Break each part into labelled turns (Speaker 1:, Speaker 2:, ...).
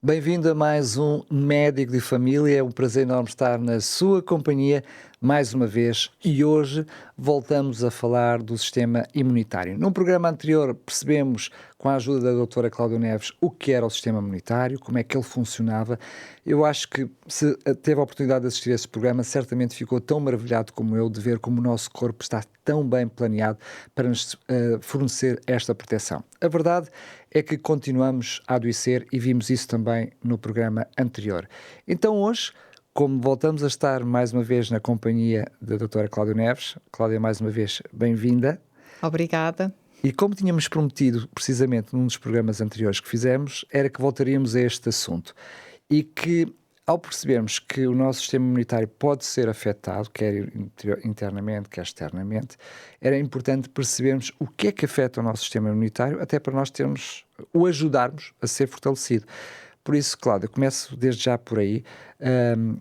Speaker 1: Bem-vindo a mais um Médico de Família. É um prazer enorme estar na sua companhia mais uma vez e hoje voltamos a falar do sistema imunitário. Num programa anterior percebemos, com a ajuda da doutora Cláudia Neves, o que era o sistema imunitário, como é que ele funcionava. Eu acho que se teve a oportunidade de assistir a esse programa, certamente ficou tão maravilhado como eu de ver como o nosso corpo está tão bem planeado para nos fornecer esta proteção. A verdade é que continuamos a adoecer e vimos isso também no programa anterior. Então hoje, como voltamos a estar mais uma vez na companhia da doutora Cláudia Neves, Cláudia, mais uma vez, bem-vinda.
Speaker 2: Obrigada.
Speaker 1: E como tínhamos prometido, precisamente num dos programas anteriores que fizemos, era que voltaríamos a este assunto. E que, ao percebermos que o nosso sistema imunitário pode ser afetado, quer internamente, quer externamente, era importante percebermos o que é que afeta o nosso sistema imunitário, até para nós o ajudarmos a ser fortalecido. Por isso, Cláudia, começo desde já por aí,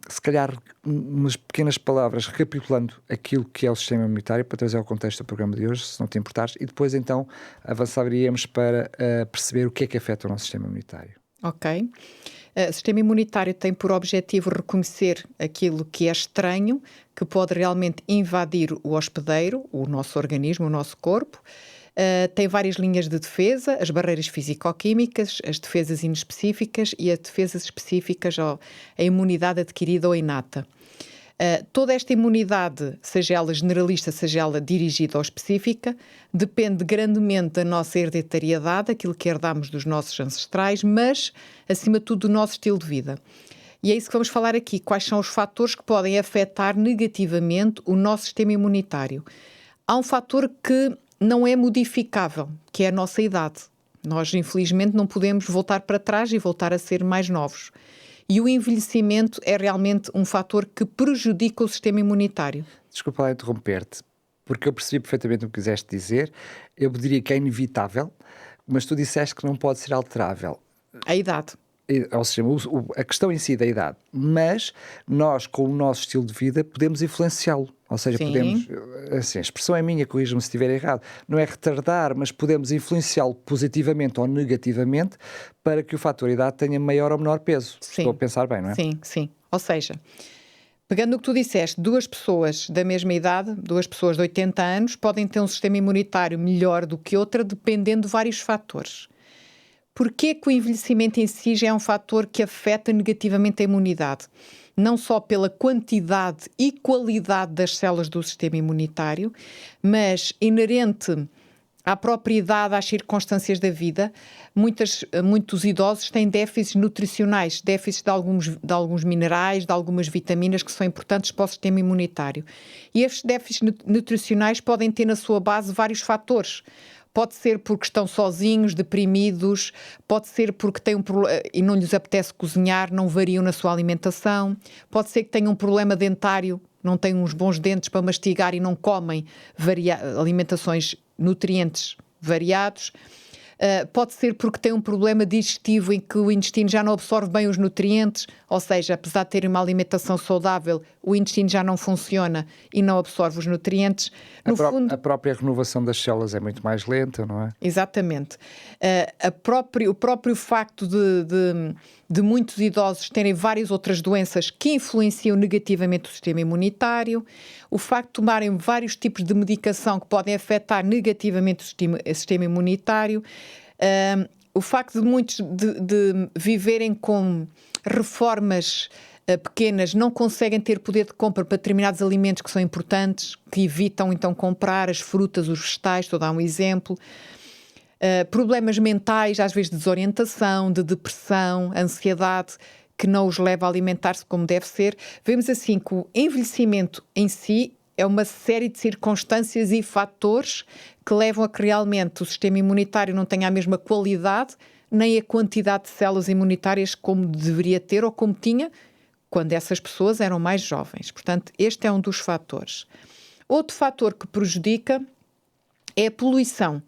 Speaker 1: se calhar umas pequenas palavras recapitulando aquilo que é o sistema imunitário, para trazer ao contexto do programa de hoje, se não te importares, e depois então avançaríamos para perceber o que é que afeta o nosso sistema imunitário.
Speaker 2: Ok. O sistema imunitário tem por objetivo reconhecer aquilo que é estranho, que pode realmente invadir o hospedeiro, o nosso organismo, o nosso corpo. Tem várias linhas de defesa, as barreiras físico-químicas, as defesas inespecíficas e as defesas específicas, a imunidade adquirida ou inata. Toda esta imunidade, seja ela generalista, seja ela dirigida ou específica, depende grandemente da nossa hereditariedade, aquilo que herdamos dos nossos ancestrais, mas, acima de tudo, do nosso estilo de vida. E é isso que vamos falar aqui. Quais são os fatores que podem afetar negativamente o nosso sistema imunitário? Há um fator que não é modificável, que é a nossa idade. Nós, infelizmente, não podemos voltar para trás e voltar a ser mais novos. E o envelhecimento é realmente um fator que prejudica o sistema imunitário.
Speaker 1: Desculpa lá interromper-te, porque eu percebi perfeitamente o que quiseste dizer. Eu diria que é inevitável, mas tu disseste que não pode ser alterável.
Speaker 2: A idade.
Speaker 1: Ou seja, a questão em si da idade, mas nós, com o nosso estilo de vida, podemos influenciá-lo. Ou seja,
Speaker 2: Sim.
Speaker 1: podemos, assim, a expressão é minha, corrija-me se estiver errado, não é retardar, mas podemos influenciá-lo positivamente ou negativamente para que o fator idade tenha maior ou menor peso.
Speaker 2: Sim.
Speaker 1: Estou a pensar bem, não é?
Speaker 2: Sim, sim. Ou seja, pegando o que tu disseste, duas pessoas da mesma idade, duas pessoas de 80 anos, podem ter um sistema imunitário melhor do que outra, dependendo de vários fatores. Porquê que o envelhecimento em si já é um fator que afeta negativamente a imunidade? Não só pela quantidade e qualidade das células do sistema imunitário, mas inerente à própria idade, às circunstâncias da vida. Muitos idosos têm déficits nutricionais, déficits de alguns minerais, de algumas vitaminas que são importantes para o sistema imunitário. E estes déficits nutricionais podem ter na sua base vários fatores. Pode ser porque estão sozinhos, deprimidos, pode ser porque têm um problema e não lhes apetece cozinhar, não variam na sua alimentação, pode ser que tenham um problema dentário, não têm uns bons dentes para mastigar e não comem alimentações, nutrientes variados. Pode ser porque tem um problema digestivo em que o intestino já não absorve bem os nutrientes, ou seja, apesar de ter uma alimentação saudável, o intestino já não funciona e não absorve os nutrientes.
Speaker 1: A própria renovação das células é muito mais lenta, não é?
Speaker 2: Exatamente. O próprio facto de muitos idosos terem várias outras doenças que influenciam negativamente o sistema imunitário, o facto de tomarem vários tipos de medicação que podem afetar negativamente o sistema imunitário, o facto de muitos de viverem com reformas pequenas, não conseguem ter poder de compra para determinados alimentos que são importantes, que evitam então comprar as frutas, os vegetais, estou a dar um exemplo. Problemas mentais, às vezes de desorientação, de depressão, ansiedade, que não os leva a alimentar-se como deve ser. Vemos assim que o envelhecimento em si é uma série de circunstâncias e fatores que levam a que realmente o sistema imunitário não tenha a mesma qualidade, nem a quantidade de células imunitárias como deveria ter ou como tinha quando essas pessoas eram mais jovens. Portanto, este é um dos fatores. Outro fator que prejudica é a poluição.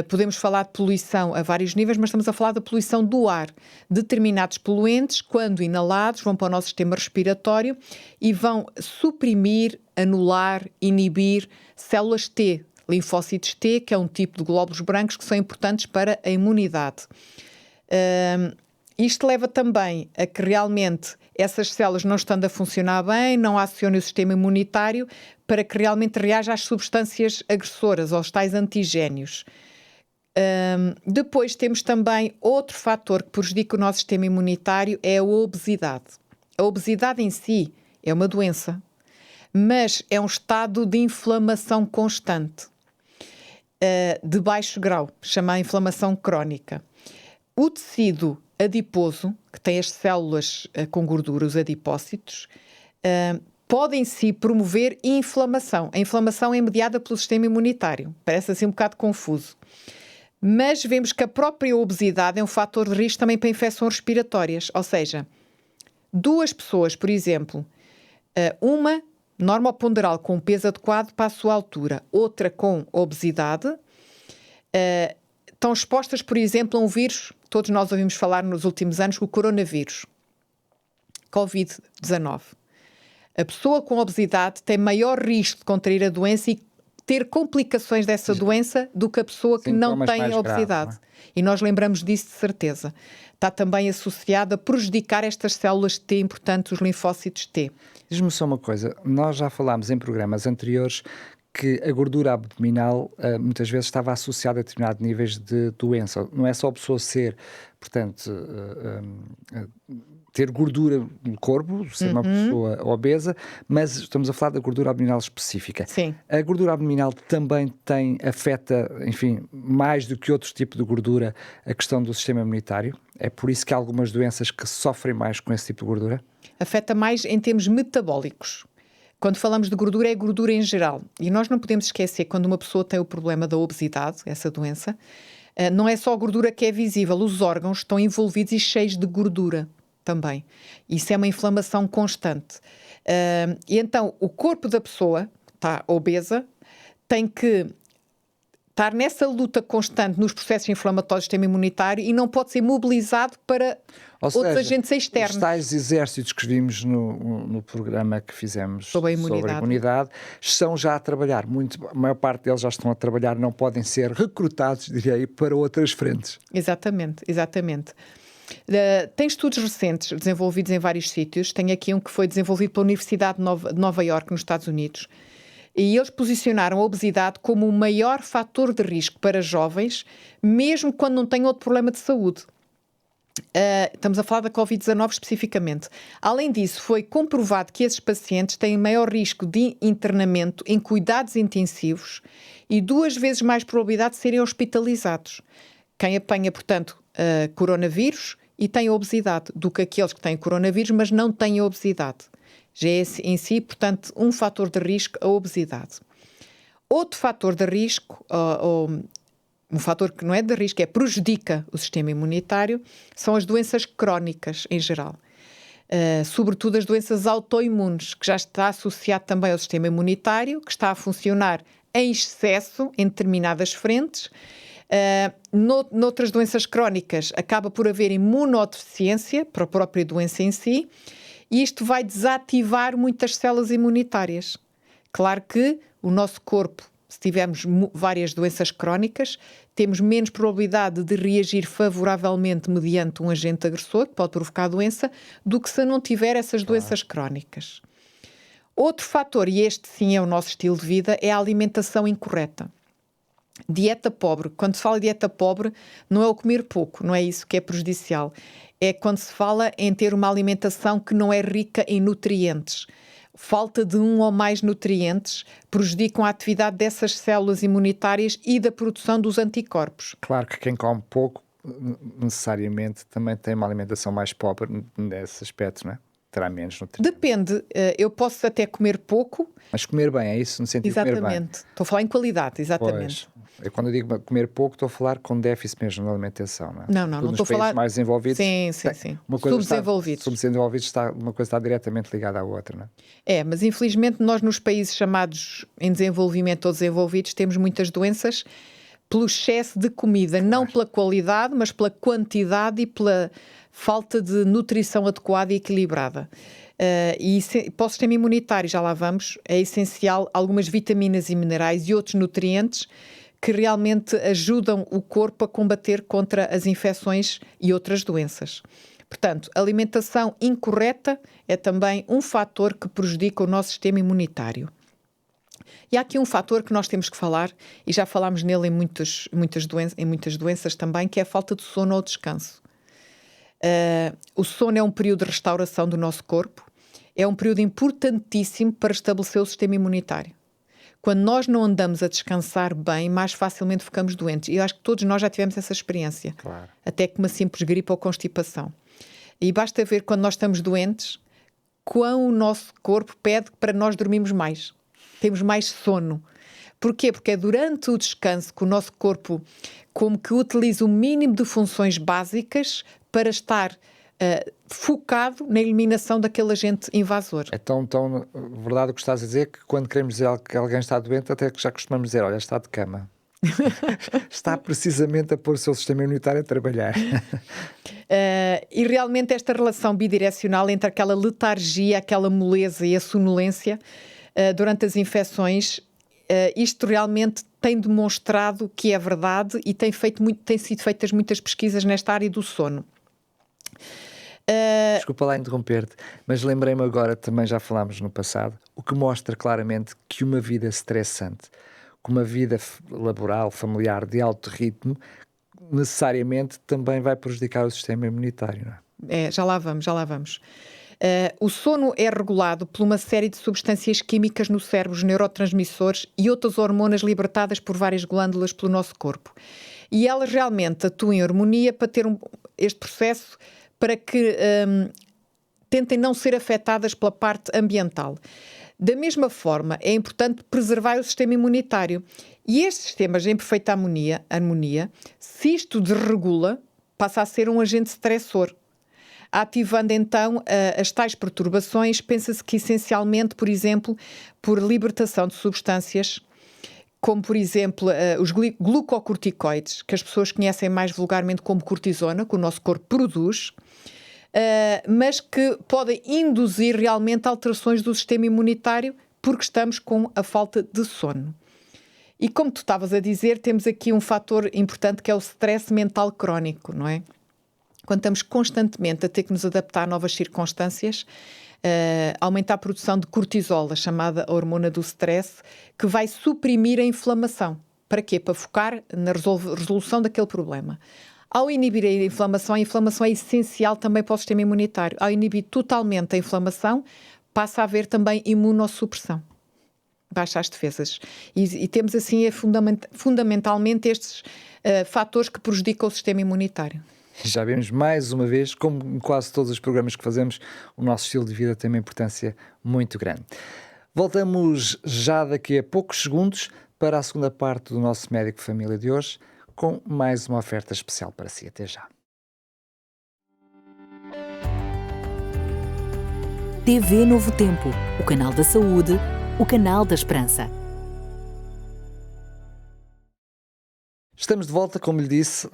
Speaker 2: Podemos falar de poluição a vários níveis, mas estamos a falar da poluição do ar. Determinados poluentes, quando inalados, vão para o nosso sistema respiratório e vão suprimir, anular, inibir células T, linfócitos T, que é um tipo de glóbulos brancos que são importantes para a imunidade. Isto leva também a que realmente essas células não estando a funcionar bem, não acionem o sistema imunitário para que realmente reaja às substâncias agressoras, aos tais antigénios. Depois temos também outro fator que prejudica o nosso sistema imunitário, é a obesidade. A obesidade em si é uma doença, mas é um estado de inflamação constante, de baixo grau, chamada inflamação crónica. O tecido adiposo, que tem as células com gordura, os adipócitos, podem em si promover inflamação. A inflamação é mediada pelo sistema imunitário. Parece assim um bocado confuso. Mas vemos que a própria obesidade é um fator de risco também para infecções respiratórias. Ou seja, duas pessoas, por exemplo, uma normoponderal com peso adequado para a sua altura, outra com obesidade, estão expostas, por exemplo, a um vírus, todos nós ouvimos falar nos últimos anos, o coronavírus, Covid-19. A pessoa com obesidade tem maior risco de contrair a doença e ter complicações dessa doença do que a pessoa que não tem a obesidade. Grave, não é? E nós lembramos disso de certeza. Está também associado a prejudicar estas células T importantes, os linfócitos T.
Speaker 1: Diz-me só uma coisa, nós já falámos em programas anteriores que a gordura abdominal muitas vezes estava associada a determinados níveis de doença. Não é só a pessoa ser, portanto, ter gordura no corpo, ser uma pessoa obesa, mas estamos a falar da gordura abdominal específica.
Speaker 2: Sim.
Speaker 1: A gordura abdominal também afeta, enfim, mais do que outros tipos de gordura, a questão do sistema imunitário? É por isso que há algumas doenças que sofrem mais com esse tipo de gordura?
Speaker 2: Afeta mais em termos metabólicos. Quando falamos de gordura, é gordura em geral. E nós não podemos esquecer, quando uma pessoa tem o problema da obesidade, essa doença, não é só a gordura que é visível, os órgãos estão envolvidos e cheios de gordura também. Isso é uma inflamação constante. E então, o corpo da pessoa, está obesa, tem que estar nessa luta constante nos processos inflamatórios do sistema imunitário e não pode ser mobilizado para outros agentes externos.
Speaker 1: Os tais exércitos que vimos no programa que fizemos sobre a imunidade estão já a trabalhar, a maior parte deles já estão a trabalhar, não podem ser recrutados, diria, para outras frentes.
Speaker 2: Exatamente. Tem estudos recentes desenvolvidos em vários sítios. Tem aqui um que foi desenvolvido pela Universidade de Nova Iorque, nos Estados Unidos. E eles posicionaram a obesidade como o maior fator de risco para jovens, mesmo quando não têm outro problema de saúde. Estamos a falar da Covid-19 especificamente. Além disso, foi comprovado que esses pacientes têm maior risco de internamento em cuidados intensivos e 2 vezes mais probabilidade de serem hospitalizados. Quem apanha, portanto, coronavírus e tem obesidade, do que aqueles que têm coronavírus, mas não têm obesidade. Já é em si, portanto, um fator de risco, a obesidade. Outro fator de risco, um fator que não é de risco, prejudica o sistema imunitário, são as doenças crónicas em geral. Sobretudo as doenças autoimunes, que já está associado também ao sistema imunitário, que está a funcionar em excesso em determinadas frentes. Noutras doenças crónicas acaba por haver imunodeficiência para a própria doença em si, e isto vai desativar muitas células imunitárias. Claro que o nosso corpo, se tivermos várias doenças crónicas, temos menos probabilidade de reagir favoravelmente mediante um agente agressor, que pode provocar a doença, do que se não tiver essas doenças crónicas. Outro fator, e este sim é o nosso estilo de vida, é a alimentação incorreta. Dieta pobre. Quando se fala de dieta pobre, não é o comer pouco, não é isso que é prejudicial. É quando se fala em ter uma alimentação que não é rica em nutrientes. Falta de um ou mais nutrientes prejudicam a atividade dessas células imunitárias e da produção dos anticorpos.
Speaker 1: Claro que quem come pouco, necessariamente, também tem uma alimentação mais pobre nesse aspecto, não é? Terá menos nutrientes.
Speaker 2: Depende. Eu posso até comer pouco.
Speaker 1: Mas comer bem, é isso? No sentido de comer bem?
Speaker 2: Exatamente. Estou a falar em qualidade, exatamente.
Speaker 1: Pois. Quando eu digo comer pouco, estou a falar com déficit mesmo na alimentação, não é?
Speaker 2: Não estou a falar...
Speaker 1: mais desenvolvidos...
Speaker 2: Sim.
Speaker 1: Subdesenvolvidos. Subdesenvolvidos, uma coisa está diretamente ligada à outra, não é?
Speaker 2: Mas infelizmente nós nos países chamados em desenvolvimento ou desenvolvidos temos muitas doenças pelo excesso de comida, não pela qualidade, mas pela quantidade e pela falta de nutrição adequada e equilibrada. E para o sistema imunitário, já lá vamos, é essencial algumas vitaminas e minerais e outros nutrientes que realmente ajudam o corpo a combater contra as infecções e outras doenças. Portanto, alimentação incorreta é também um fator que prejudica o nosso sistema imunitário. E há aqui um fator que nós temos que falar, e já falámos nele em muitas doenças também, que é a falta de sono ou descanso. O sono é um período de restauração do nosso corpo, é um período importantíssimo para estabelecer o sistema imunitário. Quando nós não andamos a descansar bem, mais facilmente ficamos doentes. E eu acho que todos nós já tivemos essa experiência.
Speaker 1: Claro.
Speaker 2: Até que uma simples gripe ou constipação. E basta ver quando nós estamos doentes, quão o nosso corpo pede para nós dormirmos mais. Temos mais sono. Porquê? Porque é durante o descanso que o nosso corpo como que utiliza o mínimo de funções básicas para estar focado na eliminação daquele agente invasor.
Speaker 1: É tão verdade o que estás a dizer, que quando queremos dizer que alguém está doente, até que já costumamos dizer, olha, está de cama. Está precisamente a pôr o seu sistema imunitário a trabalhar.
Speaker 2: E realmente esta relação bidirecional entre aquela letargia, aquela moleza e a sonolência durante as infecções, isto realmente tem demonstrado que é verdade e tem sido feitas muitas pesquisas nesta área do sono.
Speaker 1: Desculpa lá interromper-te, mas lembrei-me agora, também já falámos no passado, o que mostra claramente que uma vida estressante, que uma vida laboral, familiar, de alto ritmo, necessariamente também vai prejudicar o sistema imunitário, não é?
Speaker 2: Já lá vamos. O sono é regulado por uma série de substâncias químicas no cérebro, os neurotransmissores e outras hormonas libertadas por várias glândulas pelo nosso corpo. E elas realmente atuam em harmonia para ter este processo para que tentem não ser afetadas pela parte ambiental. Da mesma forma, é importante preservar o sistema imunitário. E estes sistemas em perfeita harmonia, se isto desregula, passa a ser um agente estressor. Ativando então as tais perturbações, pensa-se que essencialmente, por exemplo, por libertação de substâncias, como por exemplo os glucocorticoides, que as pessoas conhecem mais vulgarmente como cortisona, que o nosso corpo produz, mas que podem induzir realmente alterações do sistema imunitário porque estamos com a falta de sono. E como tu estavas a dizer, temos aqui um fator importante que é o stress mental crónico, não é? Quando estamos constantemente a ter que nos adaptar a novas circunstâncias, aumenta a produção de cortisol, a chamada hormona do stress, que vai suprimir a inflamação. Para quê? Para focar na resolução daquele problema. Ao inibir a inflamação é essencial também para o sistema imunitário. Ao inibir totalmente a inflamação, passa a haver também imunossupressão. Baixa as defesas. E temos assim fundamentalmente estes fatores que prejudicam o sistema imunitário.
Speaker 1: Já vemos mais uma vez, como em quase todos os programas que fazemos, o nosso estilo de vida tem uma importância muito grande. Voltamos já daqui a poucos segundos para a segunda parte do nosso Médico Família de hoje, com mais uma oferta especial para si. Até já.
Speaker 3: TV Novo Tempo, o canal da saúde, o canal da esperança.
Speaker 1: Estamos de volta, como lhe disse,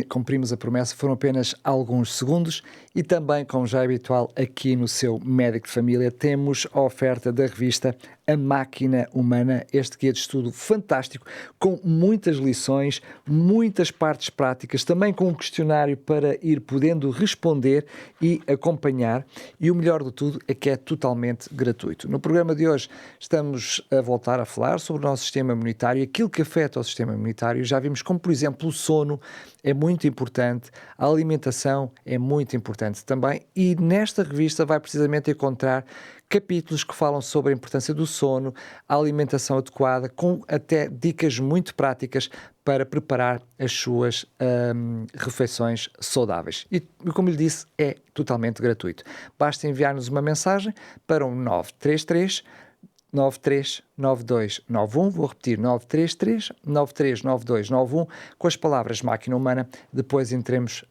Speaker 1: cumprimos a promessa, foram apenas alguns segundos e também, como já é habitual aqui no seu Médico de Família, temos a oferta da revista A Máquina Humana, este guia de estudo fantástico, com muitas lições, muitas partes práticas, também com um questionário para ir podendo responder e acompanhar, e o melhor de tudo é que é totalmente gratuito. No programa de hoje estamos a voltar a falar sobre o nosso sistema imunitário, aquilo que afeta o sistema imunitário. Já vimos como, por exemplo, o sono é muito importante, a alimentação é muito importante também, e nesta revista vai precisamente encontrar capítulos que falam sobre a importância do sono, a alimentação adequada, com até dicas muito práticas para preparar as suas refeições saudáveis. E, como lhe disse, é totalmente gratuito. Basta enviar-nos uma mensagem para o 933 939291, vou repetir, 933 939291, com as palavras Máquina Humana. Depois entramos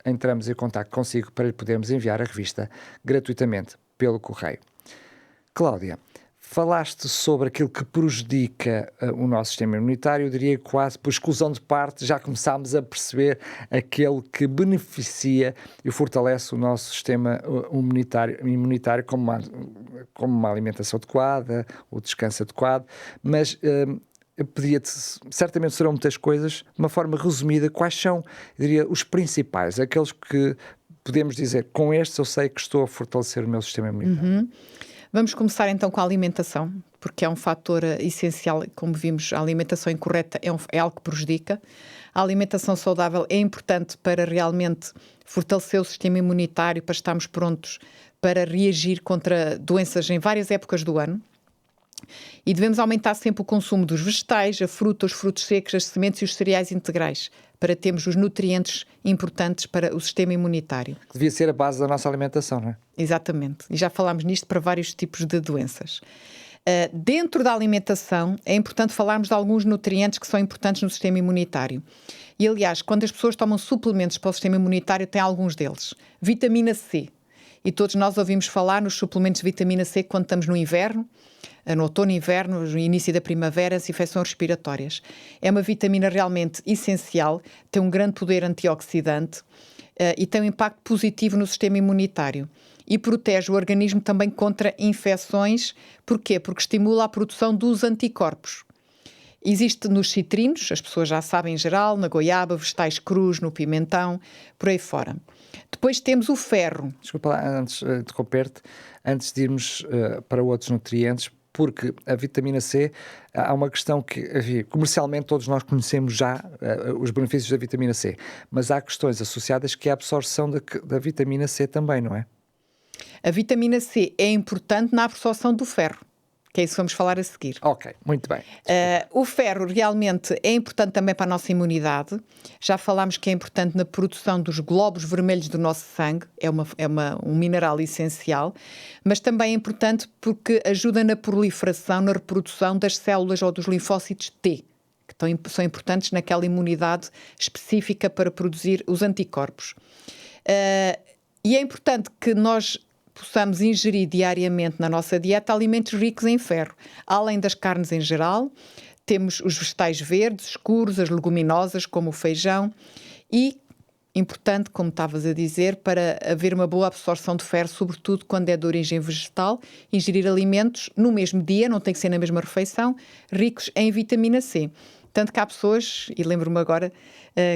Speaker 1: em contacto consigo para lhe podermos enviar a revista gratuitamente pelo correio. Cláudia, falaste sobre aquilo que prejudica o nosso sistema imunitário. Eu diria que quase por exclusão de parte já começámos a perceber aquele que beneficia e fortalece o nosso sistema imunitário como uma alimentação adequada, o descanso adequado, mas certamente serão muitas coisas, de uma forma resumida, quais são, eu diria, os principais, aqueles que podemos dizer, com estes eu sei que estou a fortalecer o meu sistema imunitário.
Speaker 2: Vamos começar então com a alimentação, porque é um fator essencial. Como vimos, a alimentação incorreta é algo que prejudica. A alimentação saudável é importante para realmente fortalecer o sistema imunitário, para estarmos prontos para reagir contra doenças em várias épocas do ano. E devemos aumentar sempre o consumo dos vegetais, a fruta, os frutos secos, as sementes e os cereais integrais, para termos os nutrientes importantes para o sistema imunitário.
Speaker 1: Devia ser a base da nossa alimentação, não é?
Speaker 2: Exatamente. E já falámos nisto para vários tipos de doenças. Dentro da alimentação, é importante falarmos de alguns nutrientes que são importantes no sistema imunitário. E, aliás, quando as pessoas tomam suplementos para o sistema imunitário, tem alguns deles. Vitamina C. E todos nós ouvimos falar nos suplementos de vitamina C quando estamos no inverno, no outono e inverno, no início da primavera, as infecções respiratórias. É uma vitamina realmente essencial, tem um grande poder antioxidante e tem um impacto positivo no sistema imunitário. E protege o organismo também contra infecções. Porquê? Porque estimula a produção dos anticorpos. Existe nos citrinos, as pessoas já sabem em geral, na goiaba, vegetais crus, no pimentão, por aí fora. Depois temos o ferro.
Speaker 1: Desculpa lá, antes de interromper-te, antes de irmos para outros nutrientes, porque a vitamina C, há uma questão que, enfim, comercialmente todos nós conhecemos já os benefícios da vitamina C, mas há questões associadas que é a absorção da vitamina C também, não é?
Speaker 2: A vitamina C é importante na absorção do ferro, que é isso que vamos falar a seguir.
Speaker 1: Ok, muito bem.
Speaker 2: O ferro realmente é importante também para a nossa imunidade. Já falámos que é importante na produção dos glóbulos vermelhos do nosso sangue, é um mineral essencial, mas também é importante porque ajuda na proliferação, na reprodução das células ou dos linfócitos T, que são importantes naquela imunidade específica para produzir os anticorpos. E é importante que nós possamos ingerir diariamente na nossa dieta alimentos ricos em ferro. Além das carnes em geral, temos os vegetais verdes, escuros, as leguminosas, como o feijão, e, importante, como estavas a dizer, para haver uma boa absorção de ferro, sobretudo quando é de origem vegetal, ingerir alimentos no mesmo dia, não tem que ser na mesma refeição, ricos em vitamina C. Tanto que há pessoas, e lembro-me agora,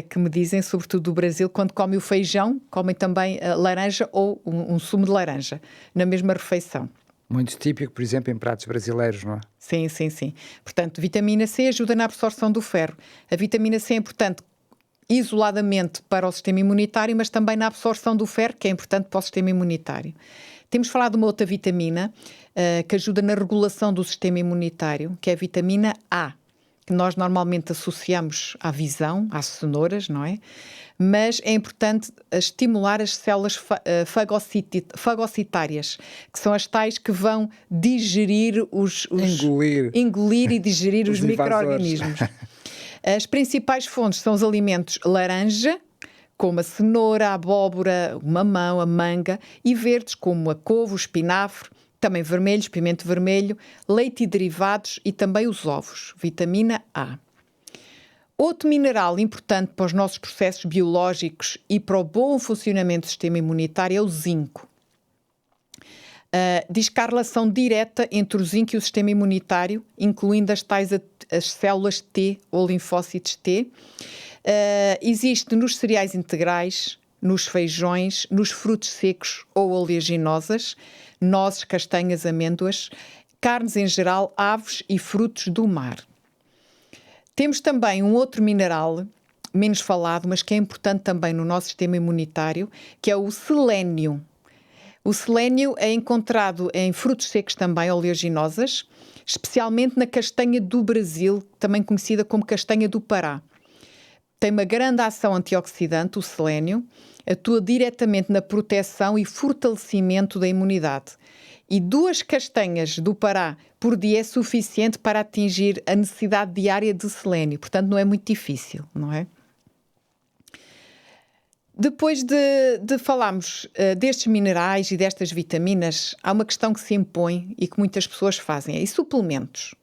Speaker 2: que me dizem, sobretudo do Brasil, quando comem o feijão, comem também laranja ou um sumo de laranja, na mesma refeição.
Speaker 1: Muito típico, por exemplo, em pratos brasileiros, não é?
Speaker 2: Sim, sim, sim. Portanto, vitamina C ajuda na absorção do ferro. A vitamina C é importante isoladamente para o sistema imunitário, mas também na absorção do ferro, que é importante para o sistema imunitário. Temos falado de uma outra vitamina que ajuda na regulação do sistema imunitário, que é a vitamina A, que nós normalmente associamos à visão, às cenouras, não é? Mas é importante estimular as células fagocitárias, que são as tais que vão digerir engolir e digerir os micro-organismos. As principais fontes são os alimentos laranja, como a cenoura, a abóbora, o mamão, a manga, e verdes, como a couve, o espinafre, também vermelhos, pimento vermelho, leite e derivados e também os ovos, vitamina A. Outro mineral importante para os nossos processos biológicos e para o bom funcionamento do sistema imunitário é o zinco. Diz que há relação direta entre o zinco e o sistema imunitário, incluindo as tais as células T ou linfócitos T. Existe nos cereais integrais, nos feijões, nos frutos secos ou oleaginosas, nozes, castanhas, amêndoas, carnes em geral, aves e frutos do mar. Temos também um outro mineral, menos falado, mas que é importante também no nosso sistema imunitário, que é o selênio. O selênio é encontrado em frutos secos também, oleaginosas, especialmente na castanha do Brasil, também conhecida como castanha do Pará. Tem uma grande ação antioxidante, o selênio, atua diretamente na proteção e fortalecimento da imunidade. E 2 castanhas do Pará por dia é suficiente para atingir a necessidade diária de selênio. Portanto, não é muito difícil, não é? Depois de falarmos destes minerais e destas vitaminas, há uma questão que se impõe e que muitas pessoas fazem. E suplementos?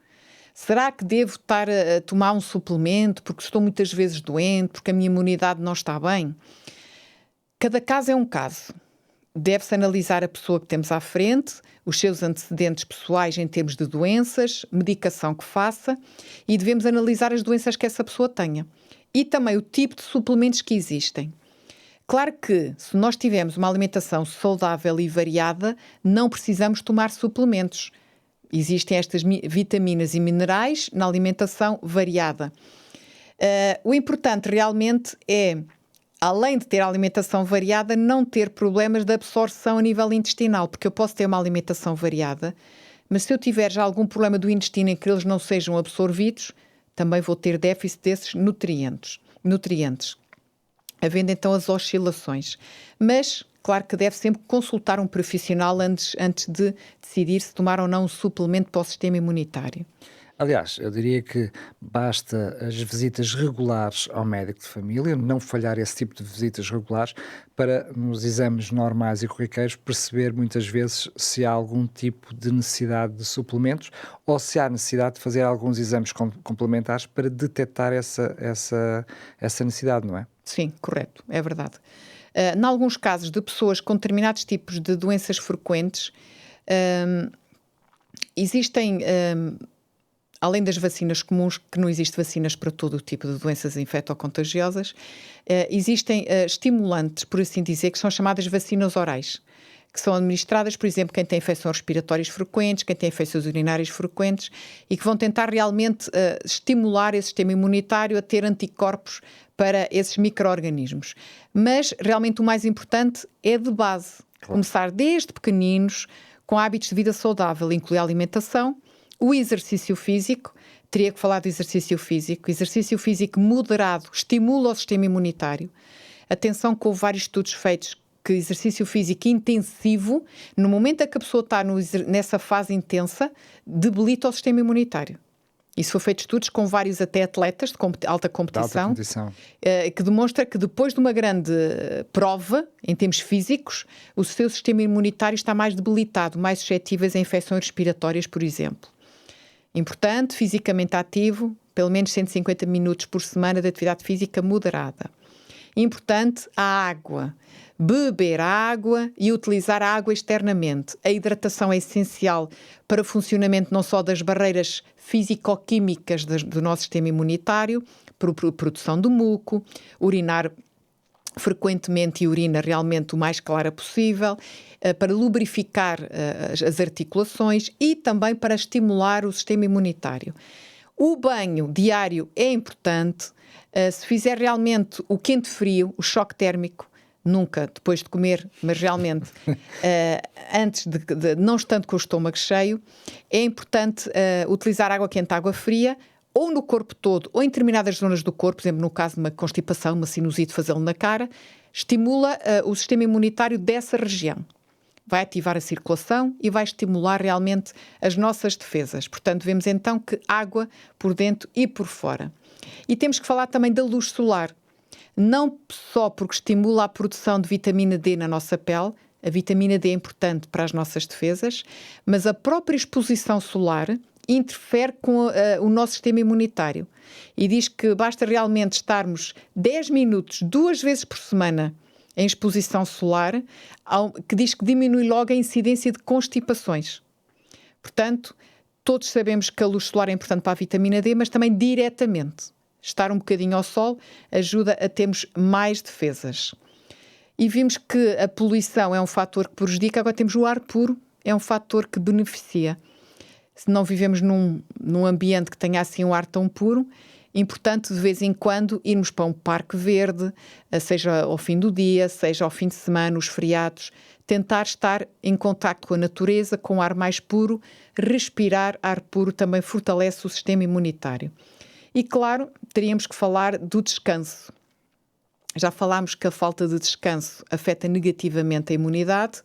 Speaker 2: Será que devo estar a tomar um suplemento porque estou muitas vezes doente, porque a minha imunidade não está bem? Cada caso é um caso. deve-se analisar a pessoa que temos à frente, os seus antecedentes pessoais em termos de doenças, medicação que faça, e devemos analisar as doenças que essa pessoa tenha. E também o tipo de suplementos que existem. Claro que, se nós tivermos uma alimentação saudável e variada, não precisamos tomar suplementos. Existem estas vitaminas e minerais na alimentação variada. O importante realmente é, além de ter a alimentação variada, não ter problemas de absorção a nível intestinal, porque eu posso ter uma alimentação variada, mas se eu tiver já algum problema do intestino em que eles não sejam absorvidos, também vou ter déficit desses nutrientes. Havendo então as oscilações. Mas, claro que deve sempre consultar um profissional antes de decidir se tomar ou não um suplemento para o sistema imunitário.
Speaker 1: Aliás, eu diria que basta as visitas regulares ao médico de família, não falhar esse tipo de visitas regulares, para nos exames normais e corriqueiros perceber muitas vezes se há algum tipo de necessidade de suplementos ou se há necessidade de fazer alguns exames complementares para detectar essa necessidade, não é?
Speaker 2: Sim, correto, é verdade. Em alguns casos de pessoas com determinados tipos de doenças frequentes, existem... além das vacinas comuns, que não existe vacinas para todo o tipo de doenças infecto-contagiosas, existem estimulantes, por assim dizer, que são chamadas vacinas orais, que são administradas, por exemplo, quem tem infecções respiratórias frequentes, quem tem infecções urinárias frequentes, e que vão tentar realmente estimular esse sistema imunitário a ter anticorpos para esses micro-organismos. Mas, realmente, o mais importante é de base. Claro. Começar desde pequeninos, com hábitos de vida saudável, incluir a alimentação, o exercício físico, teria que falar do exercício físico. O exercício físico moderado estimula o sistema imunitário. Atenção que houve vários estudos feitos que exercício físico intensivo, no momento em que a pessoa está nessa fase intensa, debilita o sistema imunitário. Isso foi feito estudos com vários até atletas de alta competição. Que demonstra que depois de uma grande prova, em termos físicos, o seu sistema imunitário está mais debilitado, mais suscetíveis a infecções respiratórias, por exemplo. Importante, fisicamente ativo, pelo menos 150 minutos por semana de atividade física moderada. Importante, a água. Beber água e utilizar a água externamente. A hidratação é essencial para o funcionamento não só das barreiras físico-químicas do nosso sistema imunitário, para a produção de muco, urinar frequentemente e urina realmente o mais clara possível, para lubrificar as articulações e também para estimular o sistema imunitário. O banho diário é importante. Se fizer realmente o quente-frio, o choque térmico, nunca depois de comer, mas realmente antes de não estando com o estômago cheio, é importante utilizar água quente, água fria, ou no corpo todo, ou em determinadas zonas do corpo, por exemplo, no caso de uma constipação, uma sinusite, fazê-lo na cara, estimula o sistema imunitário dessa região. Vai ativar a circulação e vai estimular realmente as nossas defesas. Portanto, vemos então que água por dentro e por fora. E temos que falar também da luz solar. Não só porque estimula a produção de vitamina D na nossa pele, a vitamina D é importante para as nossas defesas, mas a própria exposição solar interfere com o nosso sistema imunitário. E diz que basta realmente estarmos 10 minutos, 2 vezes por semana, em exposição solar, que diz que diminui logo a incidência de constipações. Portanto, todos sabemos que a luz solar é importante para a vitamina D, mas também diretamente. Estar um bocadinho ao sol ajuda a termos mais defesas. E vimos que a poluição é um fator que prejudica, agora temos o ar puro, é um fator que beneficia. Se não vivemos num ambiente que tenha assim um ar tão puro, é importante de vez em quando irmos para um parque verde, seja ao fim do dia, seja ao fim de semana, os feriados, tentar estar em contacto com a natureza, com ar mais puro, respirar ar puro também fortalece o sistema imunitário. E, claro, teríamos que falar do descanso. Já falámos que a falta de descanso afeta negativamente a imunidade.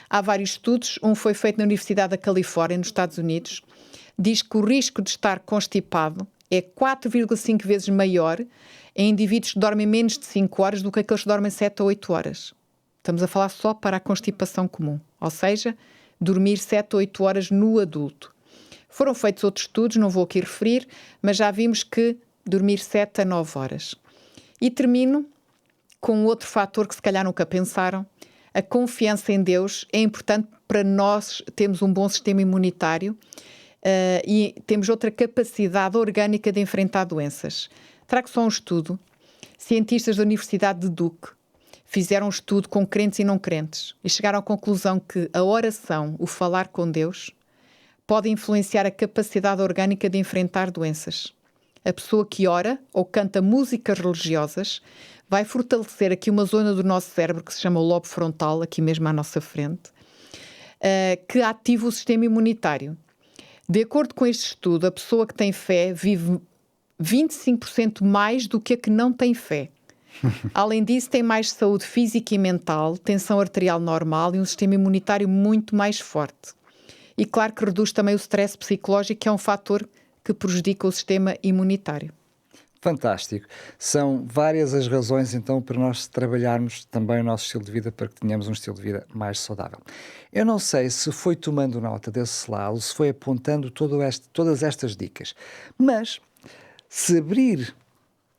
Speaker 2: Há vários estudos, um foi feito na Universidade da Califórnia, nos Estados Unidos, diz que o risco de estar constipado é 4,5 vezes maior em indivíduos que dormem menos de 5 horas do que aqueles que dormem 7 a 8 horas. Estamos a falar só para a constipação comum, ou seja, dormir 7 a 8 horas no adulto. Foram feitos outros estudos, não vou aqui referir, mas já vimos que dormir 7 a 9 horas. E termino com outro fator que se calhar nunca pensaram, A confiança em Deus é importante para nós termos um bom sistema imunitário e temos outra capacidade orgânica de enfrentar doenças. Trago só um estudo. Cientistas da Universidade de Duke fizeram um estudo com crentes e não crentes e chegaram à conclusão que a oração, o falar com Deus, pode influenciar a capacidade orgânica de enfrentar doenças. A pessoa que ora ou canta músicas religiosas vai fortalecer aqui uma zona do nosso cérebro que se chama o lobo frontal, aqui mesmo à nossa frente, que ativa o sistema imunitário. De acordo com este estudo, a pessoa que tem fé vive 25% mais do que a que não tem fé. Além disso, tem mais saúde física e mental, tensão arterial normal e um sistema imunitário muito mais forte. E claro que reduz também o stress psicológico, que é um fator que prejudica o sistema imunitário.
Speaker 1: Fantástico. São várias as razões, então, para nós trabalharmos também o nosso estilo de vida, para que tenhamos um estilo de vida mais saudável. Eu não sei se foi tomando nota desse lado, se foi apontando todas estas dicas, mas se abrir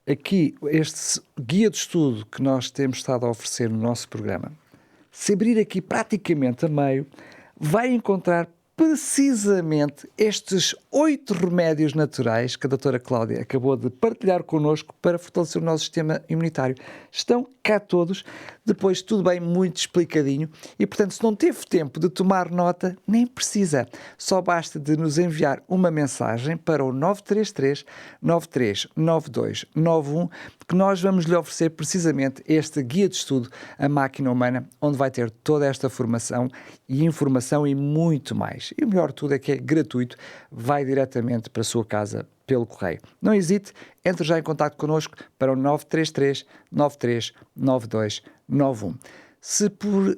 Speaker 1: aqui este guia de estudo que nós temos estado a oferecer no nosso programa, se abrir aqui praticamente a meio, vai encontrar precisamente estes 8 remédios naturais que a doutora Cláudia acabou de partilhar connosco para fortalecer o nosso sistema imunitário. Estão cá todos, depois tudo bem muito explicadinho e, portanto, se não teve tempo de tomar nota, nem precisa. Só basta de nos enviar uma mensagem para o 933 9392 91 que nós vamos lhe oferecer precisamente este guia de estudo, A Máquina Humana, onde vai ter toda esta formação e informação e muito mais. E o melhor de tudo é que é gratuito, vai diretamente para a sua casa pelo correio. Não hesite, entre já em contato connosco para o 933 9392 91. Se por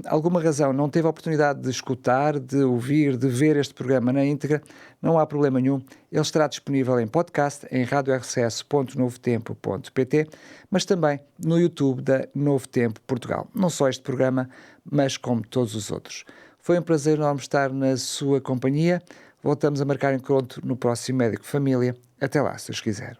Speaker 1: alguma razão não teve a oportunidade de escutar, de ouvir, de ver este programa na íntegra, não há problema nenhum. Ele estará disponível em podcast, em radiorcs.novotempo.pt, mas também no YouTube da Novo Tempo Portugal. Não só este programa, mas como todos os outros. Foi um prazer enorme estar na sua companhia. Voltamos a marcar encontro no próximo Médico Família. Até lá, se Deus quiser.